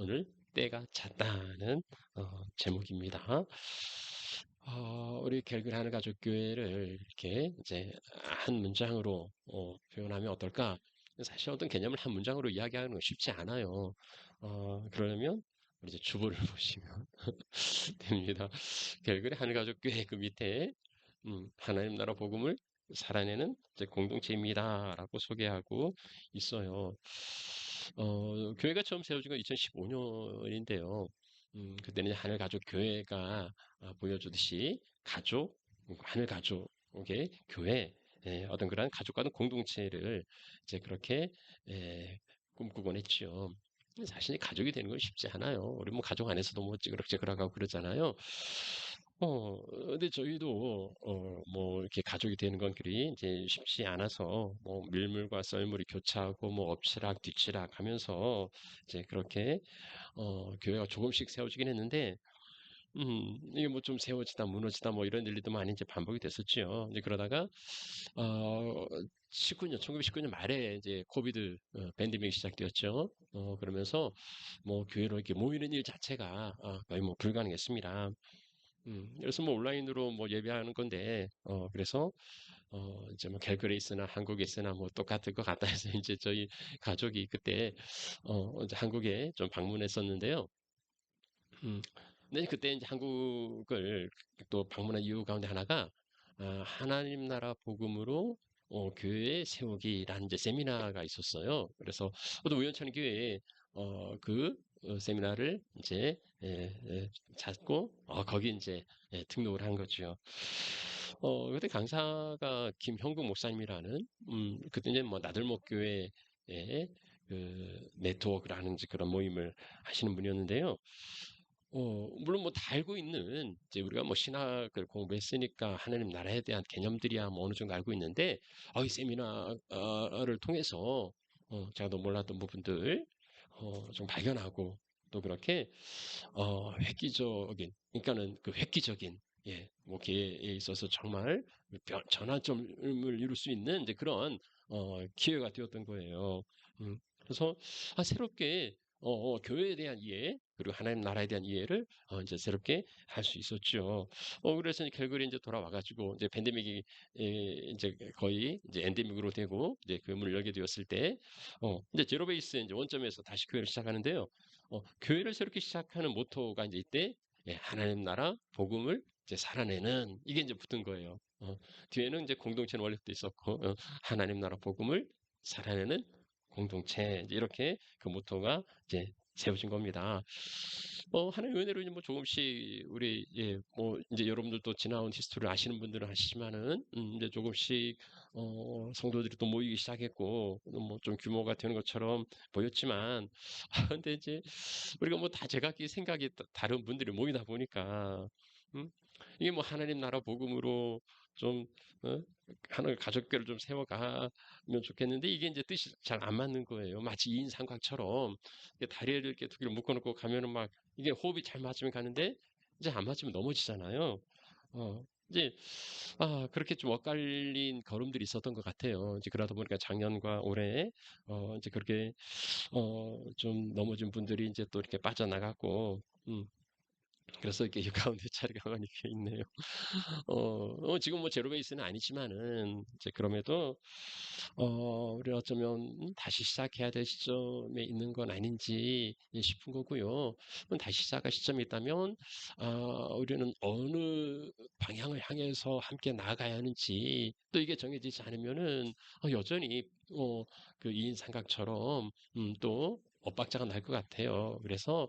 오늘 때가 찼다는 제목입니다. 우리 결국 하는 가족교회를 이렇게 이제 한 문장으로 표현하면 어떨까? 사실 어떤 개념을 한 문장으로 이야기하는 건 쉽지 않아요. 그러려면 우리 이제 주보를 보시면 됩니다. 결국에 하늘가족교회 그 밑에 하나님 나라 복음을 살아내는 이제 공동체입니다라고 소개하고 있어요. 교회가 처음 세워진 건 2015년인데요. 그때는 하늘 가족 교회가 보여주듯이 가족, 하늘 가족의 교회, 어떤 그런 가족과는 공동체를 이제 그렇게 꿈꾸곤 했죠. 사실 가족이 되는 건 쉽지 않아요. 우리 뭐 가족 안에서도 뭐 찌그럭찌그럭하고 그러잖아요. 근데 저희도 뭐 이렇게 가족이 되는 건 그리 이제 쉽지 않아서 뭐 밀물과 썰물이 교차하고 뭐 엎치락 뒤치락 하면서 이제 그렇게 교회가 조금씩 세워지긴 했는데 이게 뭐 좀 세워지다 무너지다 뭐 이런 일도 많이 이제 반복이 됐었지요. 이제 그러다가 어 19년 말에 이제 코비드 팬데믹이 시작되었죠. 그러면서 뭐 교회로 이렇게 모이는 일 자체가 거의 뭐 불가능했습니다. 그래서 뭐 온라인으로 뭐 예배하는 건데, 그래서, 이제 뭐 갤그레이스나 한국에서나 뭐 똑같을 것 같다 해서 이제 저희 가족이 그때, 이제 한국에 좀 방문했었는데요. 음, 근데 그때 이제 한국을 또 방문한 이유 가운데 하나가, 하나님 나라 복음으로 교회 세우기라는 이제 세미나가 있었어요. 그래서 또 우연찮은 기회에 그 세미나를 이제 찾고 거기 이제 등록을 한 거죠. 그때 강사가 김형국 목사님이라는 그때 이제 뭐 나들목 교회의 그 네트워크라는 이제 그런 모임을 하시는 분이었는데요. 물론 뭐 다 알고 있는 이제 우리가 뭐 신학을 공부했으니까 하나님 나라에 대한 개념들이야 뭐 어느 정도 알고 있는데 이 세미나를 통해서 제가 또 몰랐던 부분들 좀 발견하고 또 그렇게 획기적인 그러니까는 그 획기적인 뭐 기회에 있어서 정말 전환점을 이룰 수 있는 이제 그런 기회가 되었던 거예요. 그래서 새롭게 교회에 대한 이해, 그리고 하나님 나라에 대한 이해를 이제 새롭게 할 수 있었죠. 그래서 이제 결국에 이제 돌아와가지고 이제 팬데믹이 이제 거의 이제 엔데믹으로 되고 이제 그 문을 열게 되었을 때, 이제 제로베이스 이제 원점에서 다시 교회를 시작하는데요. 교회를 새롭게 시작하는 모토가 이제 이때 하나님 나라 복음을 이제 살아내는 이게 이제 붙은 거예요. 뒤에는 이제 공동체는 원래부터 있었고 하나님 나라 복음을 살아내는 공동체 이제 이렇게 그 모토가 이제 세워진 겁니다. 하나의 은혜로 이제 뭐 조금씩 우리 뭐 이제 여러분들도 지나온 히스토리를 아시는 분들은 아시지만은 이제 조금씩 성도들이 또 모이기 시작했고 뭐 좀 규모가 되는 것처럼 보였지만 근데 이제 우리가 뭐 다 제각기 생각이 다른 분들이 모이다 보니까 음? 이게 뭐 하나님 나라 복음으로 좀 어? 하나의 가족교를 좀 세워가면 좋겠는데 이게 이제 뜻이 잘 안 맞는 거예요. 마치 2인 삼각처럼 이게 다리를 이렇게 두 개를 묶어놓고 가면은 막 이게 호흡이 잘 맞으면 가는데 이제 안 맞으면 넘어지잖아요. 이제 그렇게 좀 엇갈린 걸음들이 있었던 것 같아요. 이제 그러다 보니까 작년과 올해 이제 그렇게 좀 넘어진 분들이 이제 또 이렇게 빠져나갔고, 그래서 이렇게 가운데 자리가 많이 비어 있네요. 지금 뭐 제로베이스는 아니지만은, 이제 그럼에도, 우리 어쩌면 다시 시작해야 될 시점에 있는 건 아닌지 싶은 거고요. 그럼 다시 시작할 시점이 있다면, 우리는 어느 방향을 향해서 함께 나아가야 하는지, 또 이게 정해지지 않으면은, 여전히, 그 이인 삼각처럼, 또, 엇박자가 날 것 같아요. 그래서,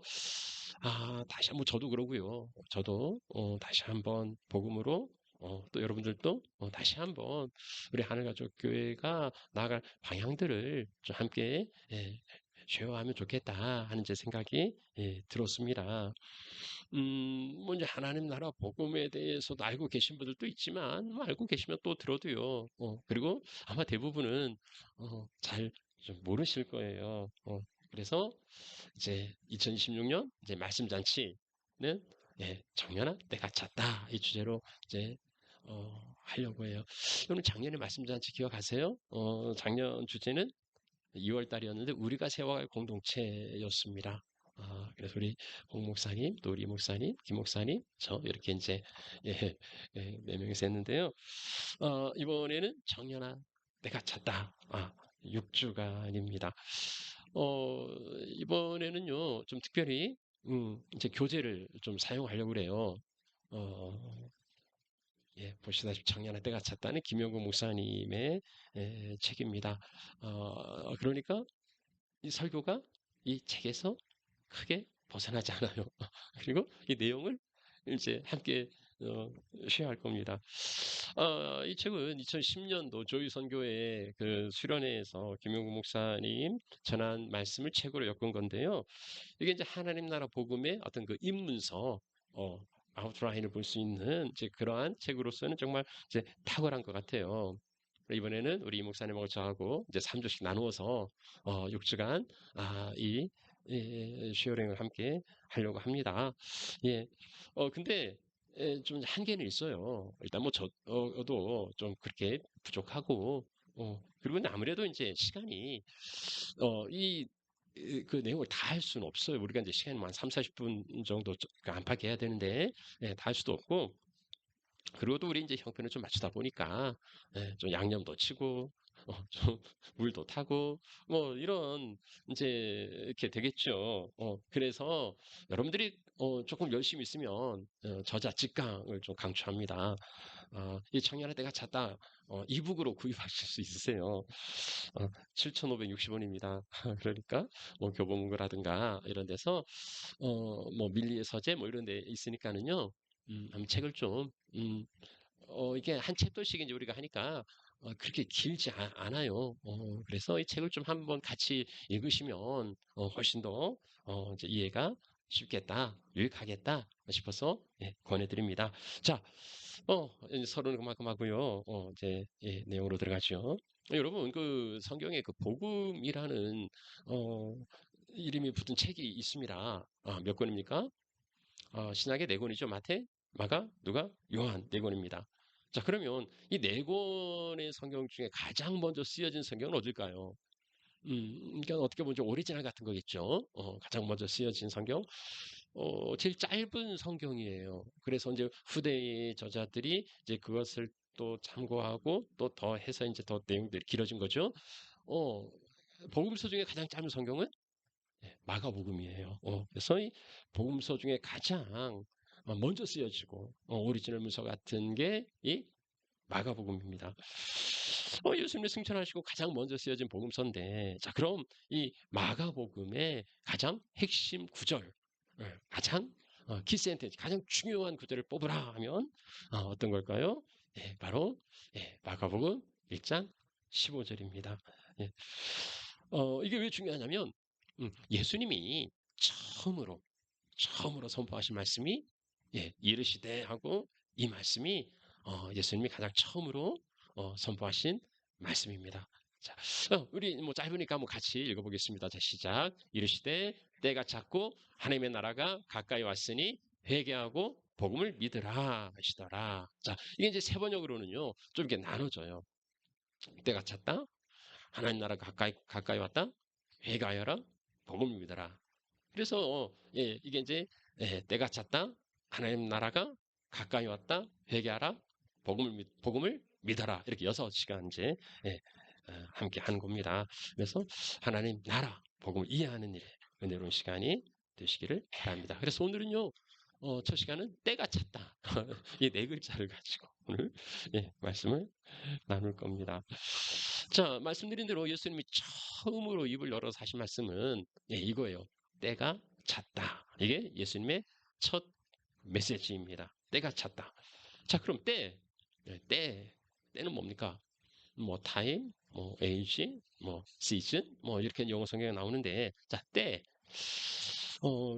다시 한번 저도 그러고요. 저도, 다시 한번 복음으로 또 여러분들도 다시 한번 우리 하늘가족교회가 나아갈 방향들을 좀 함께 쉐어하면 좋겠다 하는 제 생각이 들었습니다. 뭐 이제 하나님 나라 복음에 대해서도 알고 계신 분들도 있지만 뭐 알고 계시면 또 들어도요. 그리고 아마 대부분은 잘 좀 모르실 거예요. 그래서 이제 2026년 이제 말씀 잔치는 정연한 때가 찼다 이 주제로 이제 하려고 해요. 여러분 작년에 말씀 잔치 기억하세요? 작년 주제는 2월 달이었는데 우리가 세워갈 공동체였습니다. 그래서 우리 홍 목사님, 또 우리 목사님, 김 목사님, 저 이렇게 이제 예, 네 명이서 했는데요. 이번에는 정연아 내가 찼다. 6주간입니다. 이번에는요 좀 특별히 이제 교재를 좀 사용하려고 그래요. 어, 예, 보시다시피 청년의 때가 찼다는 김영구 목사님의 책입니다. 그러니까 이 설교가 이 책에서 크게 벗어나지 않아요. 그리고 이 내용을 이제 함께 어, 쉐어할 겁니다. 이 책은 2010년도 조희 선교회 그 수련회에서 김영구 목사님 전한 말씀을 책으로 엮은 건데요. 이게 이제 하나님 나라 복음의 어떤 그 입문서, 아웃라인을 볼 수 있는 이제 그러한 책으로서는 정말 이제 탁월한 것 같아요. 이번에는 우리 이 목사님하고 저하고 이제 3주씩 나누어서 6주간 쉐어링을 함께 하려고 합니다. 예. 근데 좀 한계는 있어요. 일단 뭐 저도 좀 그렇게 부족하고 그리고 아무래도 이제 시간이 그 내용을 다 할 수는 없어요. 우리가 이제 시간이 한 3, 40분 정도 안팎해야 되는데 다 할 수도 없고 그리고 또 우리 이제 형편을 좀 맞추다 보니까 좀 양념도 치고 좀 물도 타고 뭐 이런 이제 이렇게 되겠죠. 그래서 여러분들이 조금 열심히 있으면 저자 직강을 좀 강추합니다. 이 청년의 때가 찼다. 이북으로 구입하실 수 있으세요. 7,560원입니다. 그러니까 뭐 교보문고라든가 이런 데서 뭐 밀리의 서재 뭐 이런 데 있으니까는요. 한번 책을 좀 이게 한 챕터씩 이제 우리가 하니까 그렇게 길지 않아요. 그래서 이 책을 좀 한번 같이 읽으시면 훨씬 더 이제 이해가 쉽겠다, 유익하겠다 싶어서 권해드립니다. 자, 이제 서론은 그만큼 하고요. 이제 내용으로 들어가죠. 여러분 그 성경에 그 복음이라는 어, 이름이 붙은 책이 있습니다. 몇 권입니까? 신약의 네 권이죠. 마태, 마가, 누가, 요한 네 권입니다. 자, 그러면 이 네 권의 성경 중에 가장 먼저 쓰여진 성경은 어딜까요? 그러니까 어떻게 보면 좀 오리지널 같은 거겠죠. 가장 먼저 쓰여진 성경. 제일 짧은 성경이에요. 그래서 이제 후대의 저자들이 이제 그것을 또 참고하고 또 더 해서 이제 더 내용들이 길어진 거죠. 어, 복음서 중에 가장 짧은 성경은 마가복음이에요. 그래서 이 복음서 중에 가장 먼저 쓰여지고 오리지널 문서 같은 게 이 마가복음입니다. 예수님을 승천하시고 가장 먼저 쓰여진 복음서인데, 자 그럼 이 마가복음의 가장 핵심 구절, 가장 키센텐스, 가장 중요한 구절을 뽑으라 하면 어떤 걸까요? 바로 마가복음 1장 15절입니다. 이게 왜 중요하냐면 예수님이 처음으로 선포하신 말씀이 이르시되 하고 이 말씀이 예수님이 가장 처음으로 선포하신 말씀입니다. 자, 우리 뭐 짧으니까 한번 같이 읽어보겠습니다. 자, 시작. 이르시되 때가 찼고 하나님의 나라가 가까이 왔으니 회개하고 복음을 믿으라 하시더라. 자, 이게 이제 세 번역으로는요 좀 이렇게 나눠져요. 때가 찼다. 하나님 나라가 가까이 왔다. 회개하여라. 복음을 믿어라. 그래서 이게 이제 때가 찼다. 하나님 나라가 가까이 왔다. 회개하라. 복음을 믿어라. 이렇게 6시간 이제 함께 하는 겁니다. 그래서 하나님 나라 복음을 이해하는 일에 은혜로운 시간이 되시기를 바랍니다. 그래서 오늘은요. 첫 시간은 때가 찼다. 이 네 글자를 가지고 오늘 말씀을 나눌 겁니다. 자, 말씀드린 대로 예수님이 처음으로 입을 열어서 하신 말씀은 이거예요. 때가 찼다. 이게 예수님의 첫 메시지입니다. 때가 찼다. 자, 그럼 때는 뭡니까? 뭐 타임, 뭐 에이지, 뭐 시즌, 뭐 이렇게 영어 성경에 나오는데, 자, 때.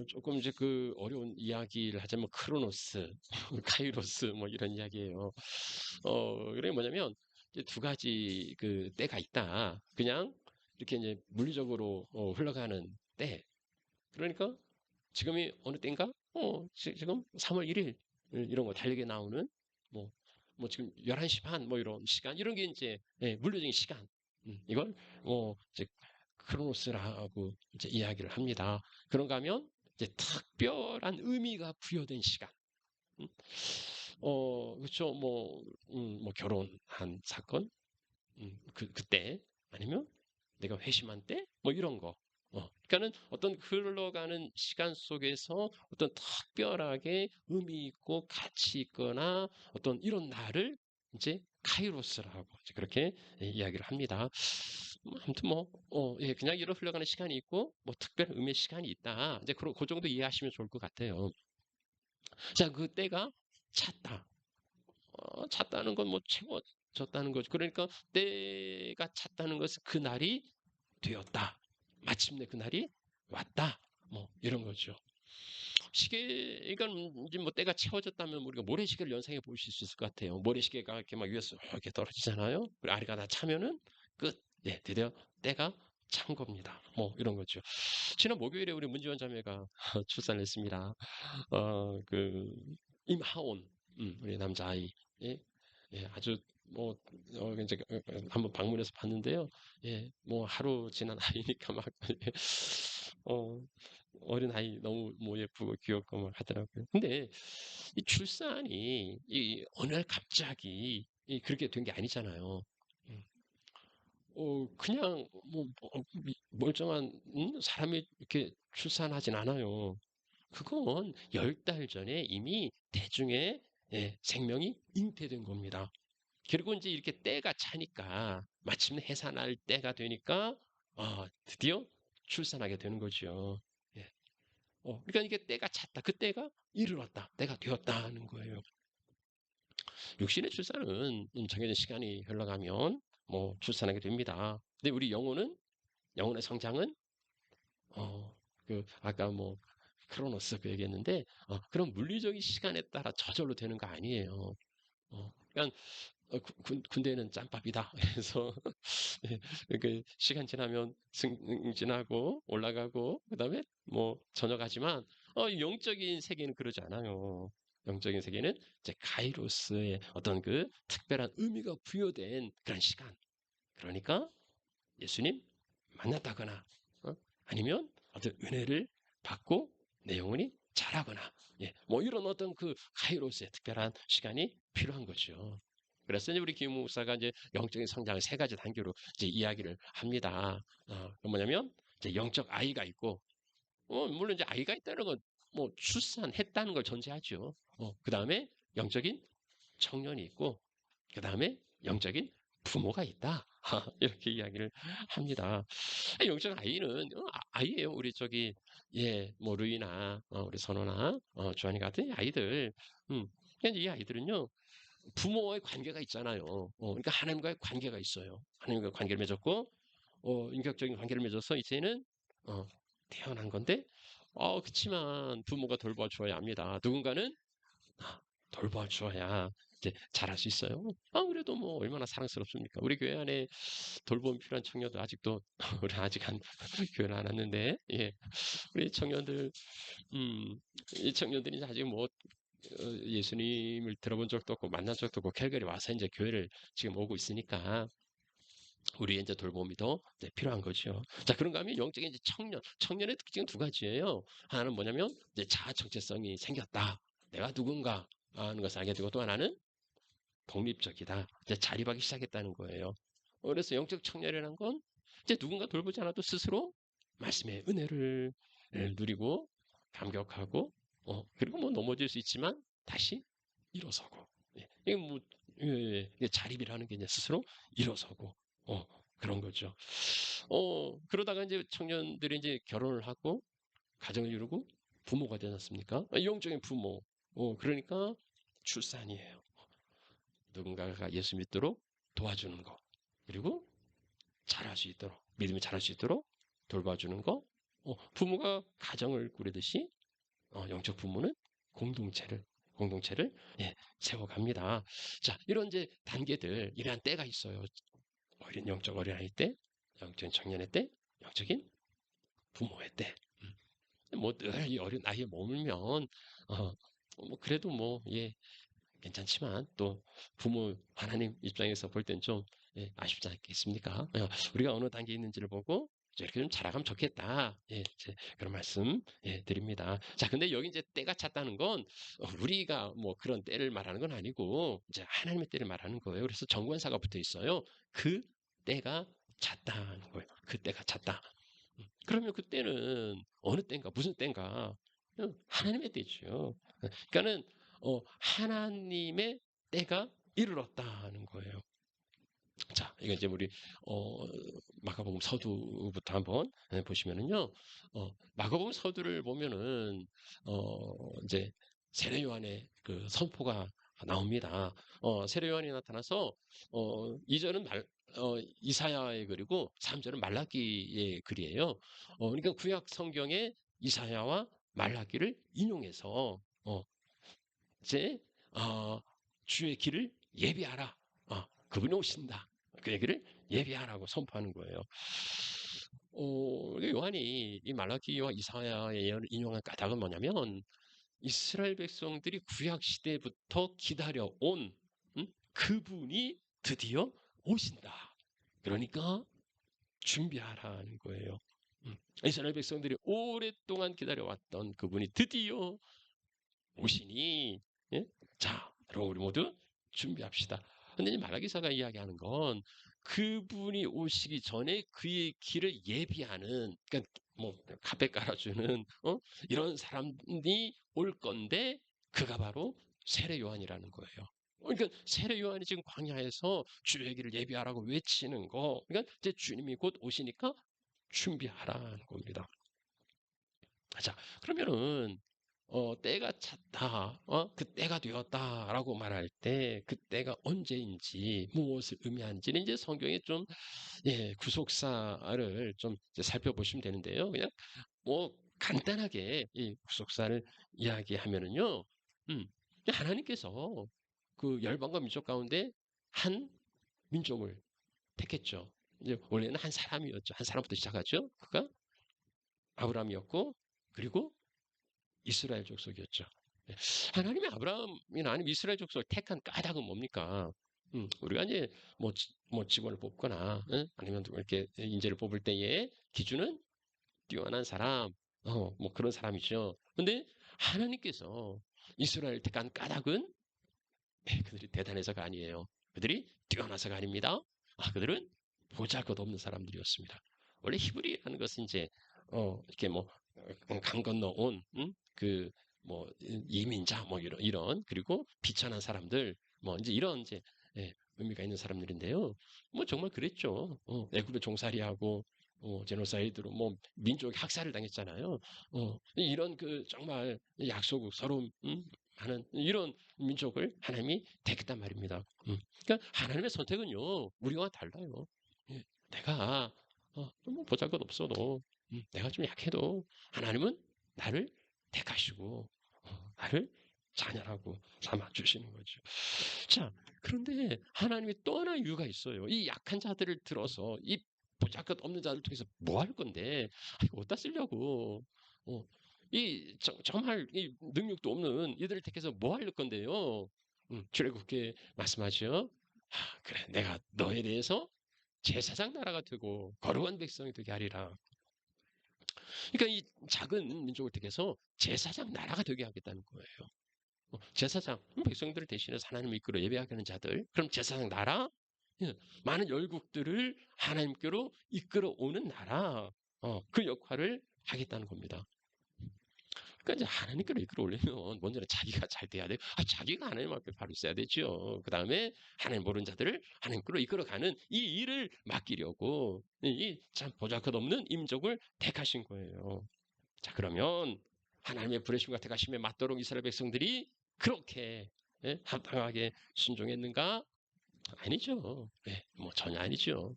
조금 이제 그 어려운 이야기를 하자면 크로노스, 카이로스 뭐 이런 이야기예요. 그게 뭐냐면 이제 두 가지 그 때가 있다. 그냥 이렇게 이제 물리적으로 흘러가는 때. 그러니까 지금이 어느 때인가? 지금 3월 1일 이런 거 달력에 나오는 뭐, 뭐 지금 11시 반 뭐 이런 시간 이런 게 이제 물리적인 시간. 이걸 이제 크로노스라고 이제 이야기를 합니다. 그런가 하면 이제 특별한 의미가 부여된 시간. 음, 그렇죠. 뭐 결혼한 사건, 그때 아니면 내가 회심한 때, 뭐 이런 거. 그러니까는 어떤 흘러가는 시간 속에서 어떤 특별하게 의미 있고 가치 있거나 어떤 이런 날을 이제 카이로스라고 이제 그렇게 이야기를 합니다. 아무튼 예, 그냥 이런 흘러가는 시간이 있고 뭐 특별한 의미의 시간이 있다. 이제 그 정도 이해하시면 좋을 것 같아요. 자, 그 때가 찼다. 찼다는 건 뭐 채워졌다는 거죠. 그러니까 때가 찼다는 것은 그 날이 되었다. 마침내 그날이 왔다. 뭐 이런 거죠. 시계, 이건 이제 뭐 때가 채워졌다면 우리가 모래시계를 연상해 보실 수 있을 것 같아요. 모래시계가 이렇게 막 위에서 이렇게 떨어지잖아요. 그리고 아래가 다 차면은 끝. 예, 드디어 때가 찬 겁니다. 뭐 이런 거죠. 지난 목요일에 우리 문지원 자매가 출산을 했습니다. 그 임하온, 우리 남자아이. 예, 예, 아주 뭐 이제 한번 방문해서 봤는데요. 예, 뭐 하루 지난 아이니까 막 어, 어린 아이 너무 뭐 예쁘고 귀엽고 막 하더라고요. 근데 이 출산이 이 어느 날 갑자기 그렇게 된 게 아니잖아요. 음, 그냥 뭐 멀쩡한 사람이 이렇게 출산하진 않아요. 그건 10달 전에 이미 대중의 생명이 잉태된 겁니다. 그리고 이제 이렇게 때가 차니까 마침내 해산할 때가 되니까 드디어 출산하게 되는 거죠. 예. 그러니까 이게 때가 찼다. 그 때가 이르렀다. 때가 되었다는 거예요. 육신의 출산은 정해진 시간이 흘러가면 뭐 출산하게 됩니다. 근데 우리 영혼의 성장은 아까 뭐 크로노스 그 얘기했는데 그런 물리적인 시간에 따라 저절로 되는 거 아니에요. 그러니까 군대는 짬밥이다. 그래서 이렇게 시간 지나면 승진하고 올라가고 그다음에 뭐 전역하지만 영적인 세계는 그러지 않아요. 영적인 세계는 이제 카이로스의 어떤 그 특별한 의미가 부여된 그런 시간. 그러니까 예수님 만났다거나 아니면 어떤 은혜를 받고 내 영혼이 자라거나 뭐 이런 어떤 그 카이로스의 특별한 시간이 필요한 거죠. 그래서 이제 우리 김 목사가 이제 영적인 성장을 세 가지 단계로 이제 이야기를 합니다. 그 뭐냐면 이제 영적 아이가 있고, 물론 이제 아이가 있다는 건 뭐 출산했다는 걸 전제하죠. 그 다음에 영적인 청년이 있고, 그 다음에 영적인 부모가 있다. 이렇게 이야기를 합니다. 영적 아이는 아이예요. 우리 저기 뭐 루이나 우리 선호나 주한이 같은 아이들. 그러니까 이 아이들은요 부모와의 관계가 있잖아요. 그러니까 하나님과의 관계가 있어요. 하나님과 관계를 맺었고 인격적인 관계를 맺어서 이제는 어, 태어난 건데 그치만 부모가 돌봐줘야 합니다. 누군가는 아, 돌봐줘야 이제 잘할 수 있어요. 그래도 뭐 얼마나 사랑스럽습니까? 우리 교회 안에 돌봄이 필요한 청년들 아직도 우리 아직 한 교회는 안 왔는데 우리 청년들 이 청년들이 이제 아직 뭐 예수님을 들어본 적도 없고 만난 적도 없고 캘거리 와서 이제 교회를 지금 오고 있으니까 우리의 이제 돌봄이 더 이제 필요한 거죠. 자, 그런가 하면 영적인 이제 청년의 특징은 두 가지예요. 하나는 뭐냐면 이제 자아 정체성이 생겼다. 내가 누군가 하는 것을 알게 되고 또 하나는 독립적이다. 이제 자립하기 시작했다는 거예요. 그래서 영적 청년이라는 건 이제 누군가 돌보지 않아도 스스로 말씀의 은혜를 누리고 감격하고 그리고 뭐 넘어질 수 있지만 다시 일어서고 이게 뭐 이게 자립이라는 게 이제 스스로 일어서고 그런 거죠. 그러다가 이제 청년들이 이제 결혼을 하고 가정을 이루고 부모가 되지 않습니까? 영적인 부모. 그러니까 출산이에요. 누군가가 예수 믿도록 도와주는 거. 그리고 잘할 수 있도록, 믿음이 잘할 수 있도록 돌봐주는 거. 부모가 가정을 꾸리듯이 영적 부모는 공동체를 세워갑니다. 자, 이런 이제 단계들, 이러한 때가 있어요. 영적 어린아이 때, 영적인 청년의 때, 영적인 부모의 때. 뭐 늘 이 어린 아이에 머물면 뭐 그래도 괜찮지만 또 부모 하나님 입장에서 볼 땐 좀 아쉽지 않겠습니까? 우리가 어느 단계에 있는지를 보고 이렇게 좀 자라가면 좋겠다. 예, 이제 그런 말씀 예, 드립니다. 자, 근데 여기 이제 때가 찼다는 건 우리가 뭐 그런 때를 말하는 건 아니고 이제 하나님의 때를 말하는 거예요. 그래서 정관사가 붙어 있어요. 그 때가 찼다는 거예요. 그 때가 찼다. 그러면 그 때는 어느 때인가, 무슨 때인가? 하나님의 때죠. 그러니까는 하나님의 때가 이르렀다는 거예요. 자, 이거 이제 우리 어, 마가복음 서두부터 한번 보시면은요. 마가복음 서두를 보면은 이제 세례 요한의 그 선포가 나옵니다. 세례 요한이 나타나서 2절은 이사야의 글이고 3절은 말라기의 글이에요. 그러니까 구약 성경의 이사야와 말라기를 인용해서 이제 어, 주의 길을 예비하라. 그분이 오신다. 그 얘기를 예비하라고 선포하는 거예요. 요한이 이 말라기와 이사야의 예언을 인용한 까닭은 뭐냐면 이스라엘 백성들이 구약 시대부터 기다려온 그분이 드디어 오신다. 그러니까 준비하라는 거예요. 이스라엘 백성들이 오랫동안 기다려왔던 그분이 드디어 오시니 예? 자, 여러분 우리 모두 준비합시다. 근데 이 말라기사가 이야기하는 건 그분이 오시기 전에 그의 길을 예비하는 그러니까 뭐 카페 깔아주는 이런 사람이 올 건데 그가 바로 세례 요한이라는 거예요. 그러니까 세례 요한이 지금 광야에서 주의 길을 예비하라고 외치는 거. 그러니까 이제 주님이 곧 오시니까 준비하라는 겁니다. 자, 그러면은 때가 찼다, 그 때가 되었다라고 말할 때 그 때가 언제인지 무엇을 의미하는지는 이제 성경에 좀 예, 구속사를 좀 이제 살펴보시면 되는데요. 그냥 뭐 간단하게 이 구속사를 이야기하면은요, 하나님께서 그 열방과 민족 가운데 한 민족을 택했죠. 이제 원래는 한 사람이었죠. 한 사람부터 시작하죠. 그가 아브라함이었고, 그리고 이스라엘 족속이었죠. 예. 하나님이 아브라함이나 아니면 이스라엘 족속을 택한 까닭은 뭡니까? 우리가 이제 뭐 직원을 뽑거나 아니면 이렇게 인재를 뽑을 때의 기준은 뛰어난 사람, 뭐 그런 사람이죠. 근데 하나님께서 이스라엘 택한 까닭은 그들이 대단해서가 아니에요. 그들이 뛰어나서가 아닙니다. 그들은 보잘것없는 사람들이었습니다. 원래 히브리라는 것은 이제 이렇게 뭐 강 건너온 그뭐 이민자 뭐 이런 그리고 비천한 사람들 뭐 이제 이런 이제 예, 의미가 있는 사람들인데요. 뭐 정말 그랬죠. 애굽에 종살이하고 제노사이드로 뭐 민족 학살을 당했잖아요. 이런 그 정말 약소국 서로 하는 이런 민족을 하나님이 택했단 말입니다. 그러니까 하나님의 선택은요 우리와 달라요. 예, 내가 뭐 보잘것 없어도 내가 좀 약해도 하나님은 나를 택하시고 나를 자녀라고 삼아 주시는 거죠. 자, 그런데 하나님이 또 하나 이유가 있어요. 이 약한 자들을 들어서 이 보잘것 없는 자들 통해서 뭐 할 건데 이거 어디다 쓰려고 정말 이 능력도 없는 이들을 택해서 뭐 할 건데요. 출애굽기에 말씀하죠. 그래 내가 너에 대해서 제사장 나라가 되고 거룩한 백성이 되게 하리라. 그러니까 이 작은 민족을 택해서 제사장 나라가 되게 하겠다는 거예요. 제사장, 백성들을 대신해서 하나님을 이끌어 예배하게 하는 자들. 그럼 제사장 나라, 예, 많은 열국들을 하나님께로 이끌어 오는 나라, 그 역할을 하겠다는 겁니다. 그러니까 이제 하나님께로 이끌어 올리면 먼저는 자기가 잘 돼야 돼요. 자기가 하나님 앞에 바로 있어야 되죠. 그 다음에 하나님 모르는 자들을 하나님께로 이끌어가는 이 일을 맡기려고 이 참 보잘것없는 임족을 택하신 거예요. 자, 그러면 하나님의 부르심과 택하심에 맞도록 이스라엘 백성들이 그렇게 합당하게 순종했는가? 아니죠. 뭐 전혀 아니죠.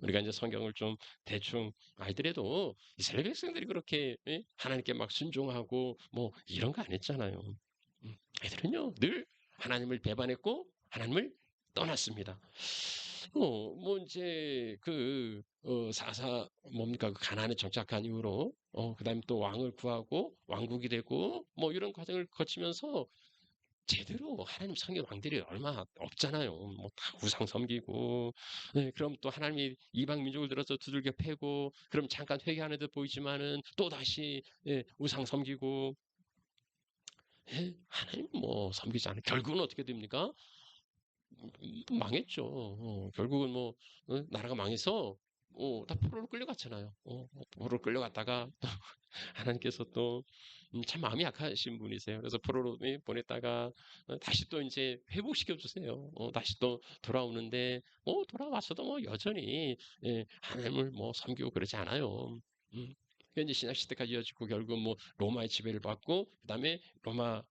우리가 이제 성경을 좀 대충 알더라도 이스라엘 백성들이 그렇게 하나님께 막 순종하고 뭐 이런 거 안 했잖아요. 애들은요 늘 하나님을 배반했고 하나님을 떠났습니다. 뭐 이제 사사 뭡니까 그 가나안에 정착한 이후로 그다음에 또 왕을 구하고 왕국이 되고 뭐 이런 과정을 거치면서 제대로 하나님 섬긴 왕들이 얼마 없잖아요. 뭐 다 우상 섬기고, 예, 그럼 또 하나님이 이방 민족을 들어서 두들겨 패고, 그럼 잠깐 회개하는 듯 보이지만은 또 다시 예, 우상 섬기고, 예, 하나님 뭐 섬기지 않아요. 결국은 어떻게 됩니까? 망했죠. 결국은 뭐 나라가 망해서 다 포로로 끌려갔잖아요. 포로로 끌려갔다가 하나님께서 또 참 마음이 약하신 분이세요. 그래서 포로로 보냈다가 다시 또 이제 회복시켜 주세요. 다시 또 돌아오는데 돌아와서도 뭐 여전히 예, 하나님을 뭐 섬기고 그러지 않아요. 그게 이제 신약 시대까지 이어지고 결국 뭐 로마의 지배를 받고 그다음에 로마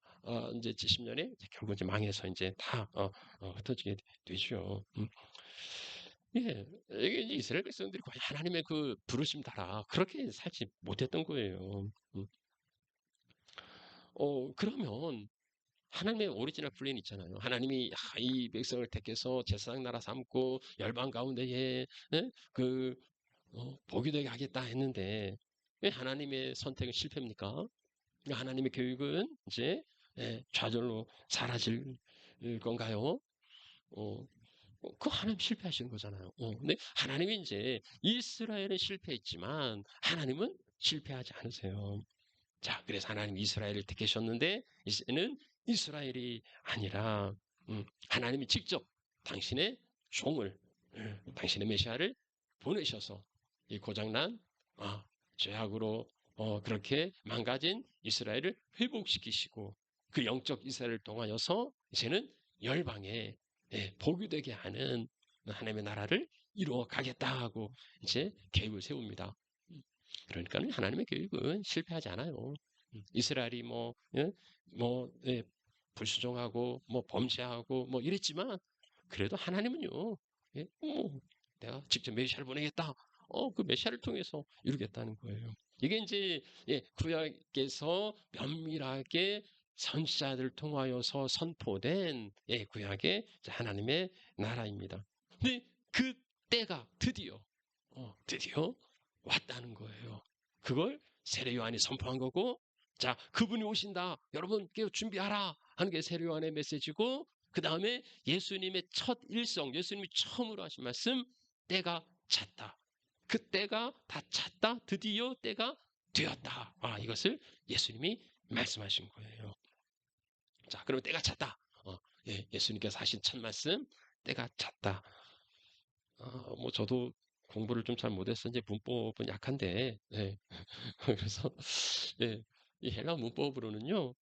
이제 70년에 결국 이제 망해서 이제 다 흩어지게 되죠. 예, 이게 이제 이스라엘 백성들이 과연 하나님의 그 부르심 따라 그렇게 살지 못했던 거예요. 음. 그러면 하나님의 오리지널 플랜 있잖아요. 하나님이 이 백성을 택해서 제사장 나라 삼고 열방 가운데에 예? 복이 되게 하겠다 했는데 왜 하나님의 선택은 실패입니까? 하나님의 교육은 이제 좌절로 사라질 건가요? 어, 그 하나님 실패하시는 거잖아요. 근데 하나님이 이제 이스라엘은 실패했지만 하나님은 실패하지 않으세요. 자, 그래서 하나님 이스라엘을 택하셨는데 이제는 이스라엘이 아니라 하나님이 직접 당신의 종을 당신의 메시아를 보내셔서 이 고장난 죄악으로 그렇게 망가진 이스라엘을 회복시키시고 그 영적 이스라엘을 통하여서 이제는 열방에 복이 되게 하는 하나님의 나라를 이루어 가겠다 하고 이제 계획을 세웁니다. 그러니까 하나님의 교육은 실패하지 않아요. 이스라엘이 예? 예, 불수종하고 뭐 범죄하고 뭐 이랬지만 그래도 하나님은요. 예? 내가 직접 메시아를 보내겠다. 그 메시아를 통해서 이루겠다는 거예요. 이게 이제 구약에서 면밀하게 선지자들을 통하여서 선포된 구약의 하나님의 나라입니다. 근데 그 때가 드디어 왔다는 거예요. 그걸 세례 요한이 선포한 거고, 자, 그분이 오신다. 여러분, 깨어 준비하라. 하는 게 세례 요한의 메시지고, 그 다음에 예수님의 첫 일성, 예수님이 처음으로 하신 말씀, 때가 찼다. 그 때가 다 찼다. 드디어 때가 되었다. 이것을 예수님이 말씀하신 거예요. 자, 그러면 때가 찼다. 예수님께서 하신 첫 말씀, 때가 찼다. 뭐 저도 공부를 좀 잘 못해서 이제 문법은 약한데, 예. 그래서 예, 이 헬라 문법으로는요,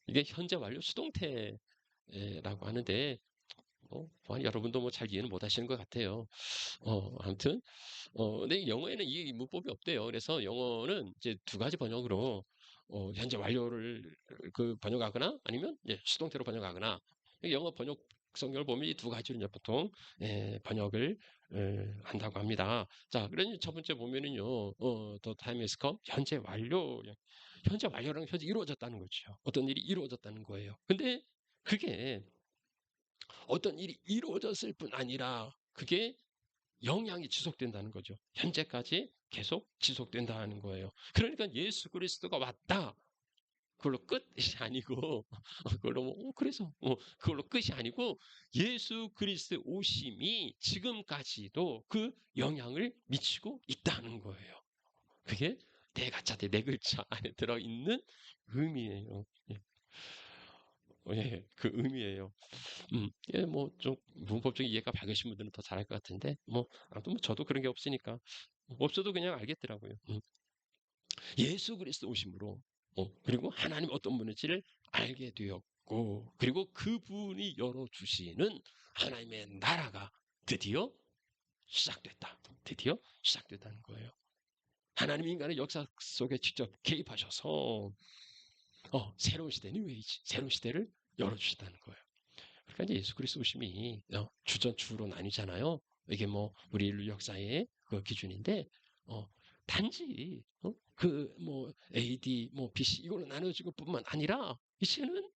이게 현재 완료 수동태라고 하는데, 보안 여러분도 뭐 잘 이해는 못 하시는 것 같아요. 아무튼, 근데 영어에는 이 문법이 없대요. 그래서 영어는 이제 두 가지 번역으로, 현재 완료를 번역하거나 아니면 수동태로 번역하거나, 영어 번역 성경을 보면 이 두 가지로 이제 보통 번역을 한다고 합니다. 자, 그러니 첫 번째 보면은요, the time is come, 현재 완료, 현재 완료라는 현재 이루어졌다는 거죠. 어떤 일이 이루어졌다는 거예요. 근데 그게 어떤 일이 이루어졌을 뿐 아니라 그게 영향이 지속된다는 거죠. 현재까지 계속 지속된다는 거예요. 그러니까 예수 그리스도가 왔다. 그걸로 끝이 아니고, 그걸로 그래서 그걸로 끝이 아니고 예수 그리스도의 오심이 지금까지도 그 영향을 미치고 있다는 거예요. 그게 대가짜대 네 글자 안에 들어있는 의미예요. 그 의미예요. 뭐, 좀, 문법적인 이해가 밝으신 분들은 더 잘할 것 같은데, 아무튼 뭐 저도 그런 게 없으니까, 없어도 그냥 알겠더라고요. 예수 그리스도 오심으로, 그리고 하나님 어떤 분인지를 알게 되었고, 그리고 그분이 열어주시는 하나님의 나라가 드디어 시작됐다. 드디어 시작됐다는 거예요. 하나님 인간의 역사 속에 직접 개입하셔서, 새로운 시대, 뉴에이지, 새로운 시대를 열어주신다는 거예요. 그러니까 이제 예수 그리스도 오심이 주전 주로 나뉘잖아요. 이게 뭐 우리 인류 역사의 그 기준인데 단지 뭐 AD 뭐 BC 이걸로 나눠지고 뿐만 아니라 이제는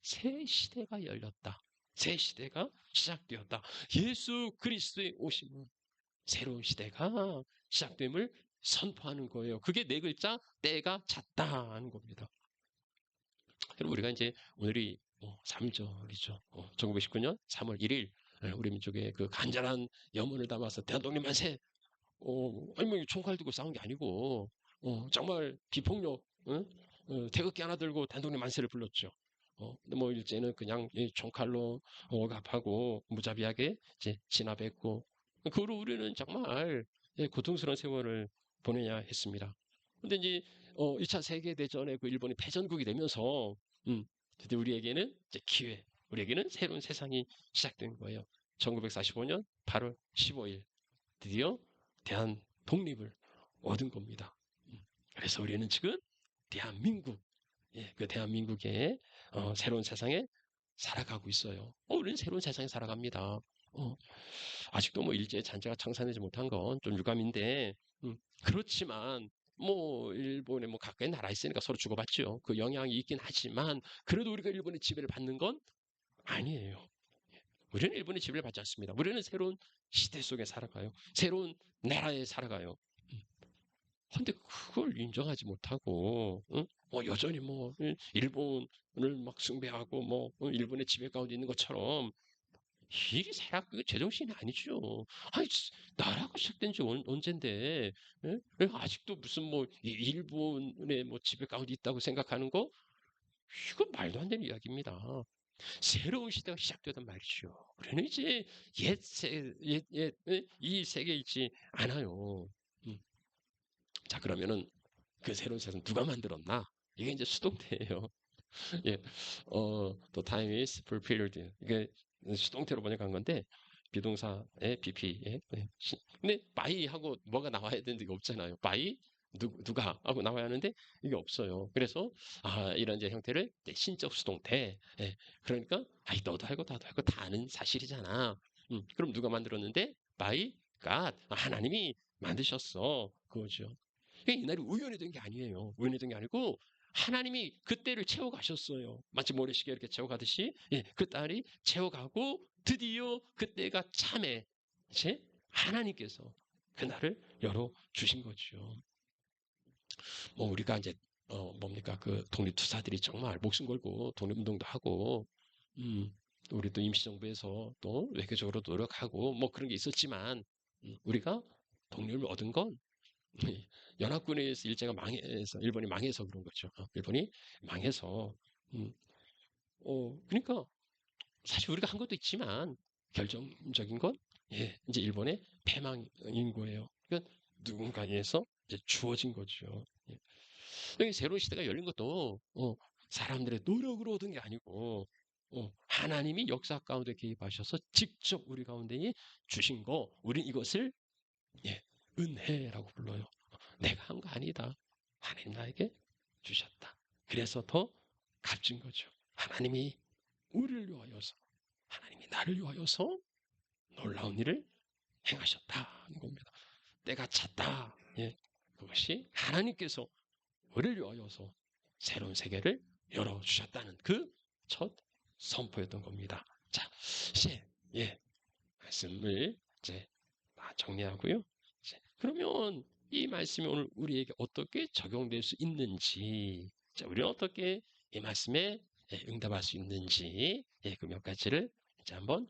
새 시대가 열렸다. 새 시대가 시작되었다. 예수 그리스도의 오심은 새로운 시대가 시작됨을 선포하는 거예요. 그게 네 글자 때가 찼다 하는 겁니다. 그럼 우리가 이제 오늘이 3절이죠. 1919년 3월 1일 우리 민족의 그 간절한 염원을 담아서 대한독립 만세. 아니 뭐 총칼 들고 싸운 게 아니고 정말 비폭력, 응? 태극기 하나 들고 대한독립 만세를 불렀죠. 근데 뭐 일제는 그냥 이 총칼로 억압하고 무자비하게 이제 진압했고 그 후로 우리는 정말 고통스러운 세월을 보내야 했습니다. 근데 이제 2차 세계대전에 그 일본이 패전국이 되면서 드디어 우리에게는 이제 기회, 우리에게는 새로운 세상이 시작된 거예요. 1945년 8월 15일 드디어 대한 독립을 얻은 겁니다. 그래서 우리는 지금 대한민국, 그 대한민국의 새로운 세상에 살아가고 있어요. 우리는 새로운 세상에 살아갑니다. 아직도 뭐 일제 잔재가 청산되지 못한 건 좀 유감인데, 그렇지만 뭐 일본에 뭐 가까이 나라 있으니까 서로 주고받죠. 그 영향이 있긴 하지만 그래도 우리가 일본의 지배를 받는 건 아니에요. 우리는 일본의 지배를 받지 않습니다. 우리는 새로운 시대 속에 살아가요. 새로운 나라에 살아가요. 근데 그걸 인정하지 못하고, 응? 여전히 뭐, 일본을 막 숭배하고, 뭐, 일본의 지배 가운데 있는 것처럼, 이게 사람, 그 제정신이 아니죠. 아니, 나라가 시작된 지 언젠데, 예? 아직도 무슨 뭐, 일본의 뭐 지배 가운데 있다고 생각하는 거, 이건 말도 안 되는 이야기입니다. 새로운 시대가 시작되단 말이죠. 우리는 이제 이 세계에 있지 않아요. 음. 자, 그러면은 그 새로운 세상 누가 만들었나? 이게 이제 수동태예요. 예, the time is fulfilled. 이게 수동태로 번역한 건데 비동사의 BP. 근데 by 하고 뭐가 나와야 되는데 이게 없잖아요. by 누가 하고 나와야 하는데 이게 없어요. 그래서 이런 이제 형태를 이제 신적 수동태. 그러니까 너도 알고 나도 알고 다 아는 사실이잖아. 그럼 누가 만들었는데 by God 하나님이 만드셨어. 그거죠. 이 날이 우연히 된 게 아니에요. 우연히 된 게 아니고 하나님이 그때를 채워가셨어요. 마치 모래시계 이렇게 채워가듯이 그 딸이 채워가고 드디어 그때가 참에 이제 하나님께서 그날을 열어주신 거죠. 뭐 우리가 이제 뭡니까 그 독립투사들이 정말 목숨 걸고 독립운동도 하고 음, 우리도 임시정부에서 또 외교적으로 노력하고 뭐 그런 게 있었지만 우리가 독립을 얻은 건 연합군에서 일제가 망해서 일본이 망해서 그런 거죠. 일본이 망해서 음, 그러니까 사실 우리가 한 것도 있지만 결정적인 건 이제 일본의 패망인 거예요. 그러니까 누군가에서 이제 주어진 거죠. 여기 새로운 시대가 열린 것도 사람들의 노력으로 얻은 게 아니고 하나님이 역사 가운데 개입하셔서 직접 우리 가운데 주신 거, 우린 이것을 예, 은혜라고 불러요. 내가 한 거 아니다. 하나님 나에게 주셨다. 그래서 더 값진 거죠. 하나님이 우리를 위하여서, 하나님이 나를 위하여서 놀라운 일을 행하셨다는 겁니다. 때가 찼다. 그것이 하나님께서 우리를 위하여서 새로운 세계를 열어주셨다는 그 첫 선포였던 겁니다. 자, 이제, 말씀을 이제 다 정리하고요. 그러면 이 말씀이 오늘 우리에게 어떻게 적용될 수 있는지, 자, 우리는 어떻게 이 말씀에 응답할 수 있는지, 그 몇 가지를 이제 한번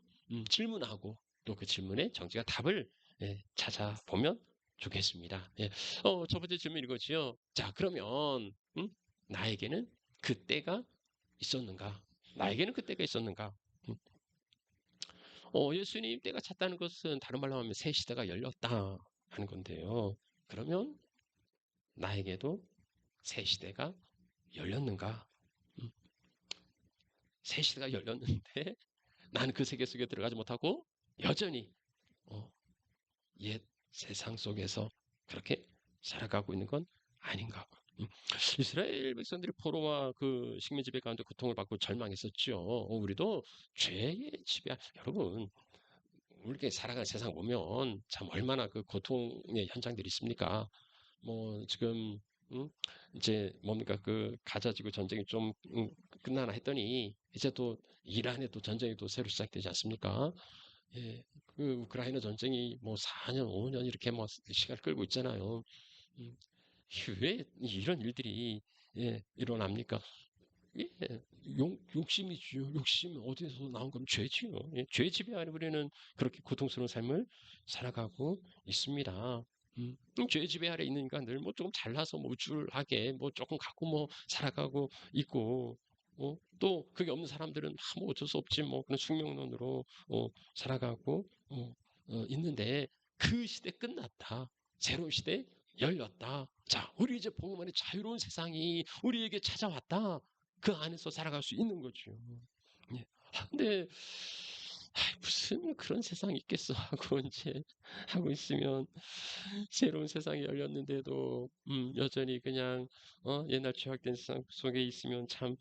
질문하고 또 그 질문에 정지가 답을 찾아보면 좋겠습니다. 첫 번째 질문 이거지요. 자, 그러면 나에게는 그때가 있었는가? 나에게는 그때가 있었는가? 음, 예수님 때가 찼다는 것은 다른 말로 하면 새 시대가 열렸다 하는 건데요. 그러면 나에게도 새 시대가 열렸는가? 음, 새 시대가 열렸는데 나는 그 세계 속에 들어가지 못하고 여전히 어, 옛 세상 속에서 그렇게 살아가고 있는 건 아닌가? 음, 이스라엘 백성들이 포로와 그 식민 지배 가운데 고통을 받고 절망했었죠. 우리도 죄의 지배, 여러분, 우리가 살아가는 세상 보면 참 얼마나 그 고통의 현장들이 있습니까? 뭐 지금 이제 뭡니까 그 가자 지구 전쟁이 좀 끝나나 했더니 이제 또 이란에 또 전쟁이 또 새로 시작되지 않습니까? 그 우크라이나 전쟁이 뭐 4년, 5년 이렇게 뭐 시간을 끌고 있잖아요. 음, 왜 이런 일들이 일어납니까? 예, 욕심이지요. 욕심 어디서 나온 건 죄지요. 예, 죄 지배 아래 우리는 그렇게 고통스러운 삶을 살아가고 있습니다. 죄 지배 아래 있는 인간들 뭐 조금 잘나서 뭐 우쭐하게 뭐 조금 갖고 뭐 살아가고 있고 또 그게 없는 사람들은 뭐 어쩔 수 없지 뭐 그런 숙명론으로 살아가고 있는데 그 시대 끝났다. 새로운 시대 열렸다. 자, 우리 이제 복음 안에 자유로운 세상이 우리에게 찾아왔다. 그 안에서 살아갈 수 있는 거죠. 예. 근데 무슨 그런 세상이 있겠어 하고 이제 하고 있으면 새로운 세상이 열렸는데도 여전히 그냥 옛날 죄악된 세상 속에 있으면 참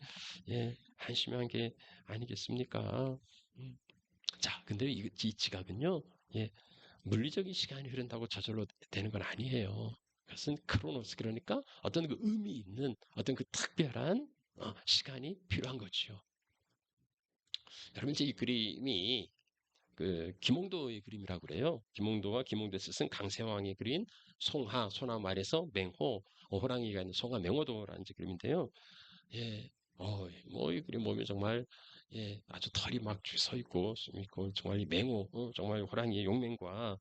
한심한 게 아니겠습니까? 음. 자, 근데 이 지각은요, 예, 물리적인 시간이 흐른다고 저절로 되는 건 아니에요. 그것은 크로노스, 그러니까 어떤 그 의미 있는 어떤 그 특별한 시간이 필요한 거지요. 여러분 이제 이 그림이 그 김홍도의 그림이라고 그래요. 김홍도와 김홍도에서 쓴 강세왕이 그린 송하, 소나무 아래서 맹호, 호랑이가 있는 송하 맹호도라는 이제 그림인데요. 예, 뭐 이 그림 보면 정말 아주 털이 막 서 있고, 정말 이 맹호, 정말 호랑이의 용맹과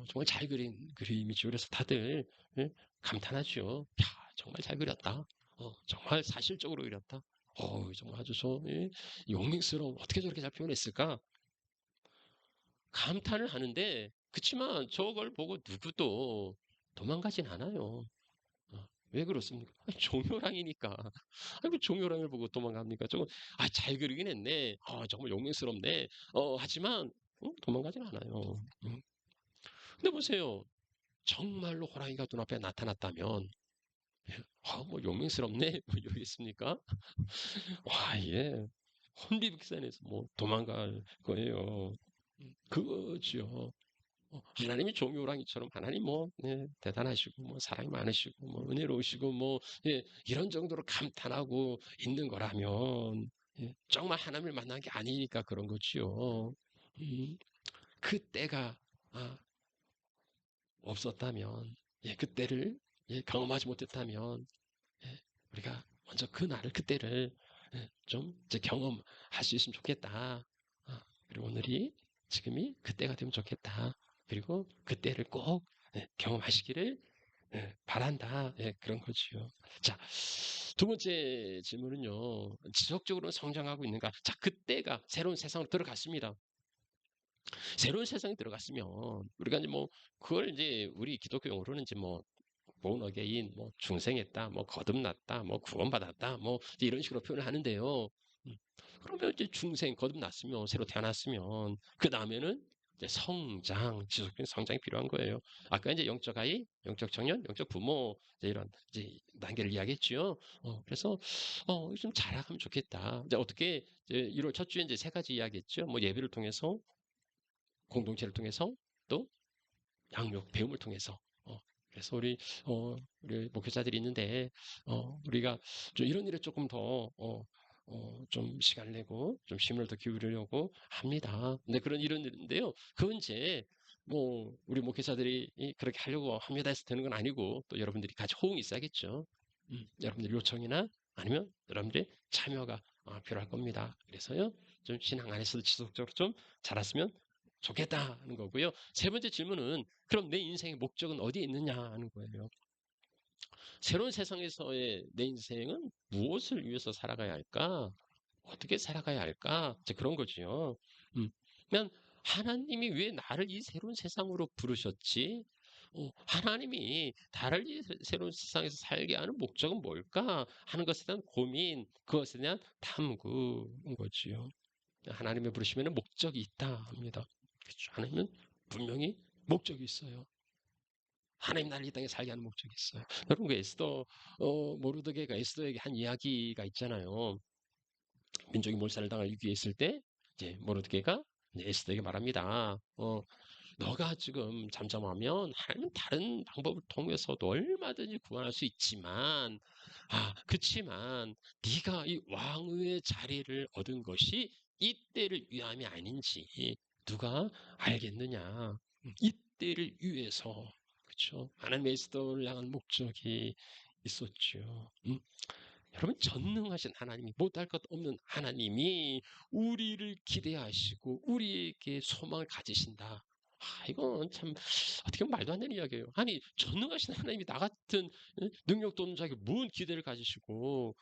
정말 잘 그린 그림이죠. 그래서 다들 예, 감탄하죠. 야, 정말 잘 그렸다. 정말 사실적으로 그렸다. 정말 아주 용맹스러운 어떻게 저렇게 잘 표현했을까? 감탄을 하는데 그치만 저걸 보고 누구도 도망가진 않아요. 왜 그렇습니까? 종묘랑이니까. 아이고, 종묘랑이를 보고 도망갑니까? 조금, 잘 그리긴 했네. 정말 용맹스럽네. 하지만, 도망가진 않아요. 근데 보세요. 정말로 호랑이가 눈앞에 나타났다면, 뭐 용맹스럽네? 뭐 이러겠습니까? 와, 예. 혼비백산해서 뭐 도망갈 거예요. 그거죠. 하나님이 종교랑이처럼 하나님 뭐 대단하시고 뭐 사랑이 많으시고 뭐 은혜로우시고 뭐 이런 정도로 감탄하고 있는 거라면 정말 하나님을 만난 게 아니니까 그런 거지요. 음, 그때가 없었다면 그때를 경험하지 못했다면 우리가 먼저 그날을 그때를 좀 이제 경험할 수 있으면 좋겠다. 그리고 오늘이 지금이 그때가 되면 좋겠다. 그리고 그때를 꼭 경험하시기를 바란다. 그런 거지요. 자, 두 번째 질문은요. 지속적으로 성장하고 있는가? 자, 그때가 새로운 세상으로 들어갔습니다. 새로운 세상에 들어갔으면 우리가 이제 뭐 그걸 이제 우리 기독교 용어로는 이제 뭐 born again, 뭐 중생했다, 뭐 거듭났다, 뭐 구원받았다, 뭐 이런 식으로 표현을 하는데요. 그러면 이제 중생 거듭났으면 새로 태어났으면 그 다음에는 이제 성장, 지속적인 성장이 필요한 거예요. 아까 이제 영적 아이, 영적 청년, 영적 부모 이제 이런 이제 단계를 이야기했죠. 그래서 좀 자라가면 좋겠다. 이제 어떻게 이제 1월 첫 주에 이제 세 가지 이야기했죠. 뭐 예배를 통해서, 공동체를 통해서, 또 양육, 배움을 통해서. 그래서 우리 목회자들이 있는데, 우리가 좀 이런 일에 조금 더, 좀 시간을 내고, 좀 힘을 더 기울이려고 합니다. 근데 그런 일은 있는데요. 그건 이제, 뭐, 우리 목회자들이 그렇게 하려고 합니다 해서 되는 건 아니고, 또 여러분들이 같이 호응이 있어야겠죠. 여러분들 요청이나 아니면 여러분들의 참여가 필요할 겁니다. 그래서요, 좀 신앙 안에서도 지속적으로 좀 자랐으면 좋겠다는 거고요. 세 번째 질문은 그럼 내 인생의 목적은 어디에 있느냐 하는 거예요. 새로운 세상에서의 내 인생은 무엇을 위해서 살아가야 할까? 어떻게 살아가야 할까? 이제 그런 거지요. 그냥 하나님이 왜 나를 이 새로운 세상으로 부르셨지? 하나님이 나를 이 새로운 세상에서 살게 하는 목적은 뭘까? 하는 것에 대한 고민, 그것에 대한 탐구인 거지요. 하나님의 부르심에는 목적이 있다 합니다. 그렇죠. 하나님은 분명히 목적이 있어요. 하나님 나를 이 땅에 살게 하는 목적이 있어요. 여러분 그 에스더 모르드게가 에스더에게 한 이야기가 있잖아요. 민족이 몰살을 당할 위기에 있을 때 이제 모르드게가 이제 에스더에게 말합니다. 너가 지금 잠잠하면 하나님은 다른 방법을 통해서도 얼마든지 구원할 수 있지만 그치만 네가 이 왕의 자리를 얻은 것이 이때를 위함이 아닌지 누가 알겠느냐. 이때를 위해서 그렇죠. 하나님의 에스더를 향한 목적이 있었죠. 여러분, 전능하신 하나님이, 못할 것 없는 하나님이 우리를 기대하시고 우리에게 소망을 가지신다. 이건 참 어떻게 보면 말도 안 되는 이야기예요. 아니, 전능하신 하나님이 나 같은 능력도 없는 자에게 뭔 기대를 가지시고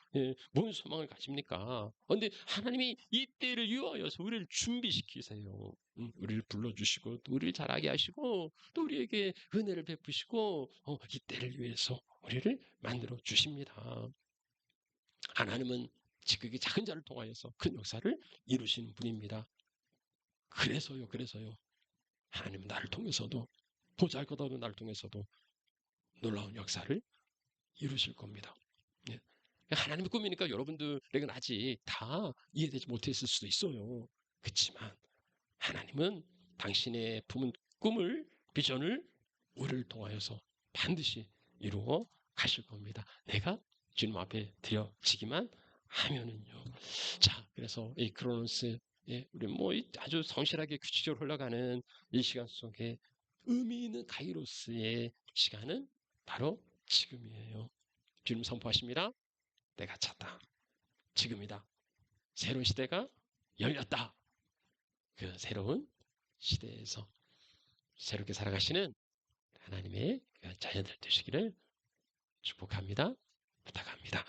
뭔 소망을 가집니까? 근데 하나님이 이 때를 위하여서 우리를 준비시키세요. 우리를 불러주시고 또 우리를 자라게 하시고 또 우리에게 은혜를 베푸시고 이 때를 위해서 우리를 만들어 주십니다. 하나님은 지극히 작은 자를 통하여서 큰 역사를 이루시는 분입니다. 그래서요. 하나님은 나를 통해서도, 보잘것없는 나를 통해서도 놀라운 역사를 이루실 겁니다. 예. 하나님의 꿈이니까 여러분들에게는 아직 다 이해되지 못했을 수도 있어요. 그렇지만 하나님은 당신의 품은 꿈을, 비전을 우리를 통하여서 반드시 이루어 가실 겁니다. 내가 주님 앞에 드려지기만 하면은요. 자, 그래서 이 크로노스, 우리 뭐 아주 성실하게 규칙적으로 흘러가는 이 시간 속에 의미 있는 카이로스의 시간은 바로 지금이에요. 주님 선포하십니다. 내가 찼다. 지금이다. 새로운 시대가 열렸다. 그 새로운 시대에서 새롭게 살아가시는 하나님의 자녀들 되시기를 축복합니다. 부탁합니다.